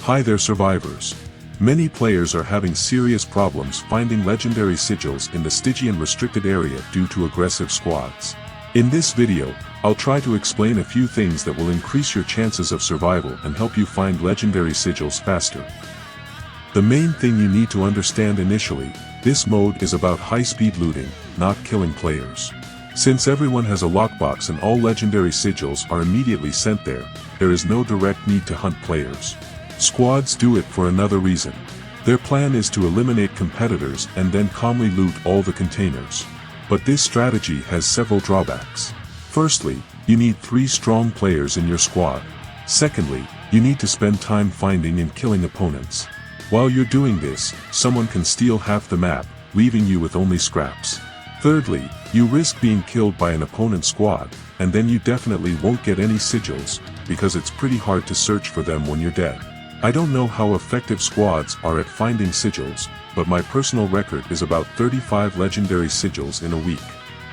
Hi there survivors. Many players are having serious problems finding legendary sigils in the Stygian Restricted Area due to aggressive squads. In this video, I'll try to explain a few things that will increase your chances of survival and help you find legendary sigils faster. The main thing you need to understand initially, this mode is about high-speed looting, not killing players. Since everyone has a lockbox and all legendary sigils are immediately sent there, there is no direct need to hunt players. Squads do it for another reason. Their plan is to eliminate competitors and then calmly loot all the containers. But this strategy has several drawbacks. Firstly, you need 3 strong players in your squad. Secondly, you need to spend time finding and killing opponents. While you're doing this, someone can steal half the map, leaving you with only scraps. Thirdly, you risk being killed by an opponent's squad, and then you definitely won't get any sigils, because it's pretty hard to search for them when you're dead. I don't know how effective squads are at finding sigils, but my personal record is about 35 legendary sigils in a week.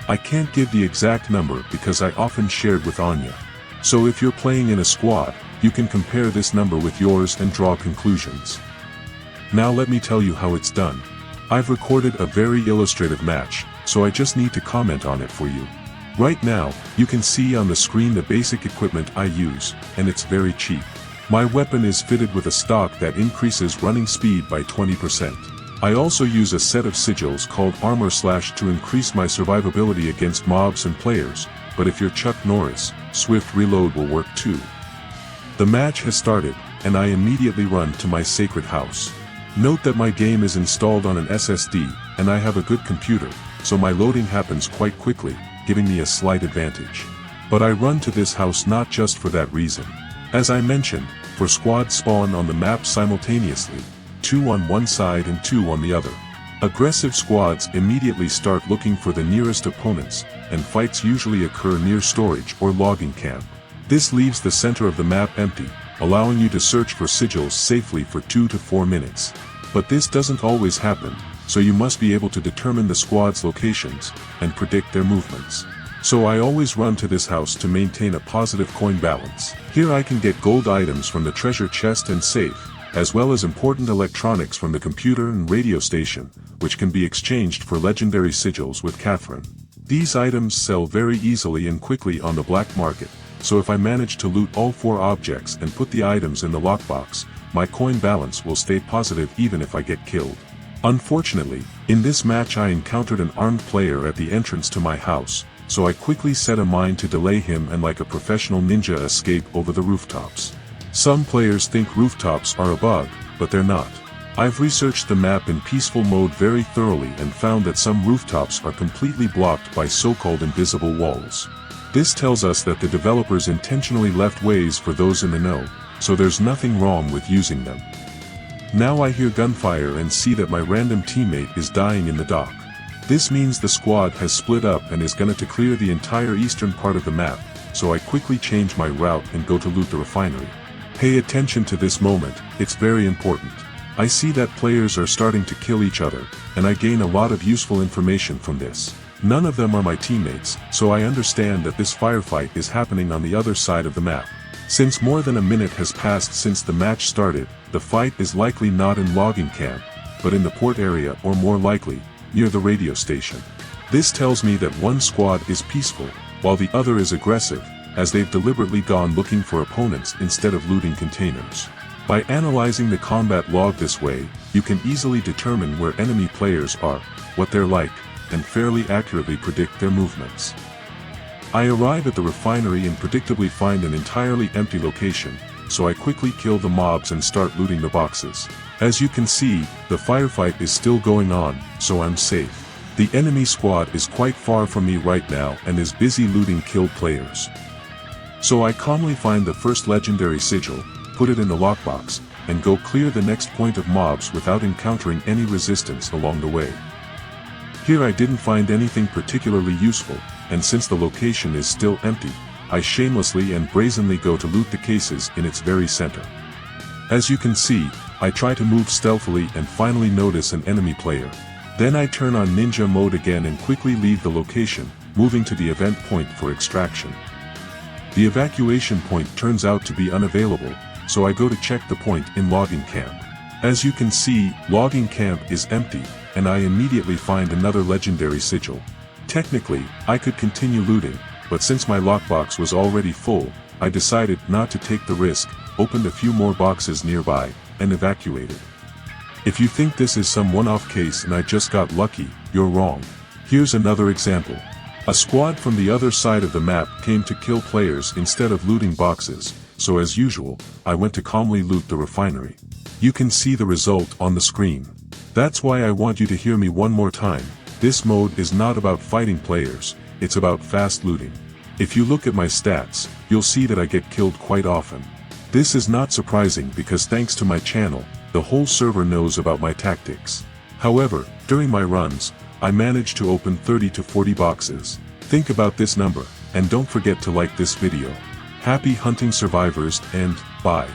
I can't give the exact number because I often shared with Anya. So if you're playing in a squad, you can compare this number with yours and draw conclusions. Now let me tell you how it's done. I've recorded a very illustrative match, so I just need to comment on it for you. Right now, you can see on the screen the basic equipment I use, and it's very cheap. My weapon is fitted with a stock that increases running speed by 20%. I also use a set of sigils called Armor Slash to increase my survivability against mobs and players, but if you're Chuck Norris, Swift Reload will work too. The match has started, and I immediately run to my sacred house. Note that my game is installed on an SSD, and I have a good computer, so my loading happens quite quickly, giving me a slight advantage. But I run to this house not just for that reason. As I mentioned, for squads spawn on the map simultaneously, 2 on one side and 2 on the other. Aggressive squads immediately start looking for the nearest opponents, and fights usually occur near storage or logging camp. This leaves the center of the map empty, allowing you to search for sigils safely for 2 to 4 minutes. But this doesn't always happen, so you must be able to determine the squad's locations, and predict their movements. So I always run to this house to maintain a positive coin balance. Here I can get gold items from the treasure chest and safe, as well as important electronics from the computer and radio station, which can be exchanged for legendary sigils with Catherine. These items sell very easily and quickly on the black market, so if I manage to loot all 4 objects and put the items in the lockbox, my coin balance will stay positive even if I get killed. Unfortunately, in this match I encountered an armed player at the entrance to my house, so I quickly set a mine to delay him and like a professional ninja escape over the rooftops. Some players think rooftops are a bug, but they're not. I've researched the map in peaceful mode very thoroughly and found that some rooftops are completely blocked by so-called invisible walls. This tells us that the developers intentionally left ways for those in the know, so there's nothing wrong with using them. Now I hear gunfire and see that my random teammate is dying in the dock. This means the squad has split up and is going to clear the entire eastern part of the map, so I quickly change my route and go to loot the refinery. Pay attention to this moment, it's very important. I see that players are starting to kill each other, and I gain a lot of useful information from this. None of them are my teammates, so I understand that this firefight is happening on the other side of the map. Since more than a minute has passed since the match started, the fight is likely not in logging camp, but in the port area or more likely, near the radio station. This tells me that one squad is peaceful, while the other is aggressive, as they've deliberately gone looking for opponents instead of looting containers. By analyzing the combat log this way, you can easily determine where enemy players are, what they're like, and fairly accurately predict their movements. I arrive at the refinery and predictably find an entirely empty location, so I quickly kill the mobs and start looting the boxes. As you can see, the firefight is still going on, so I'm safe. The enemy squad is quite far from me right now and is busy looting killed players. So I calmly find the first legendary sigil, put it in the lockbox, and go clear the next point of mobs without encountering any resistance along the way. Here I didn't find anything particularly useful, and since the location is still empty, I shamelessly and brazenly go to loot the cases in its very center. As you can see, I try to move stealthily and finally notice an enemy player. Then I turn on ninja mode again and quickly leave the location, moving to the event point for extraction. The evacuation point turns out to be unavailable, so I go to check the point in logging camp. As you can see, logging camp is empty, and I immediately find another legendary sigil. Technically, I could continue looting, but since my lockbox was already full, I decided not to take the risk, opened a few more boxes nearby, and evacuated. If you think this is some one-off case and I just got lucky, you're wrong. Here's another example. A squad from the other side of the map came to kill players instead of looting boxes, so as usual, I went to calmly loot the refinery. You can see the result on the screen. That's why I want you to hear me one more time. This mode is not about fighting players, it's about fast looting. If you look at my stats, you'll see that I get killed quite often. This is not surprising because thanks to my channel, the whole server knows about my tactics. However, during my runs, I managed to open 30 to 40 boxes. Think about this number, and don't forget to like this video. Happy hunting survivors, and bye.